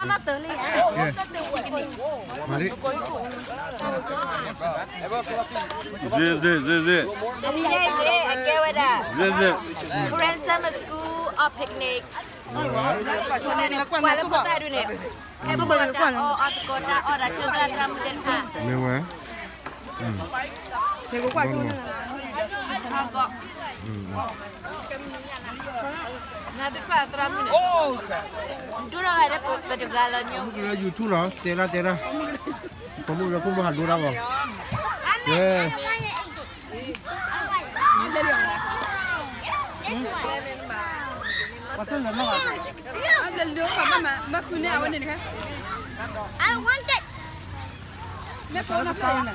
Nó tự li à? Yeah. Mari. This. Đi đây đi, anh kêu ai đã? This. Korean summer school or picnic. Quả là một tay đuôi nè. Em muốn đã ở cô đã ở đã chưa ra ra một đến ha. 매워요? Thì cũng quả chung Nah, tu quả ra một nè. Dulu ada pejugalannya. 이거 유튜브로 때라. 공부 한 누라고. 예. lần nữa mà cứ nào bên này nè. I don't want it. Mẹ phone nó phone nè.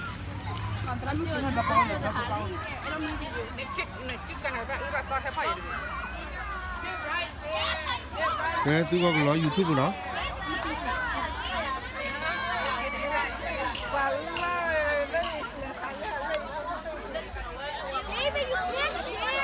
네, 뜨거 불러 유튜브로. Baby, you can't share.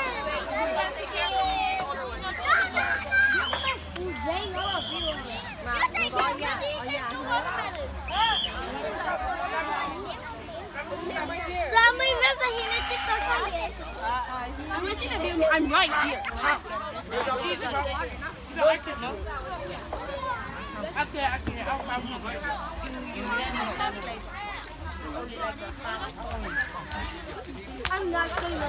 I'm right here. I'm not going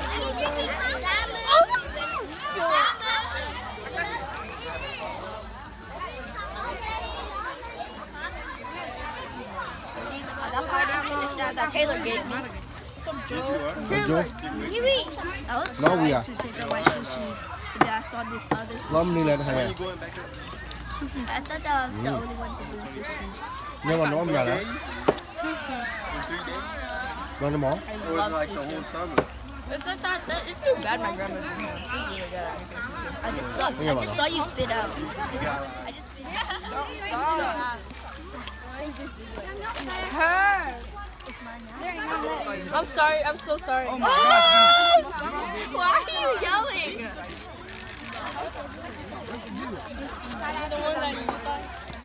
That's why I didn't finish that Taylor gave me. 먼저 Kiwi. 러브야. to take out my sushi. But then I saw this other sushi. 럼니래 해. I thought that was the only one to do sushi. 내가 너무 미안해. 너는 뭐? I love sushi. It's not that. It's too bad. My grandma's doing it. She's really good at making sushi. I just saw you spit out. I just I'm sorry. I'm so sorry. Why are you yelling? The one that you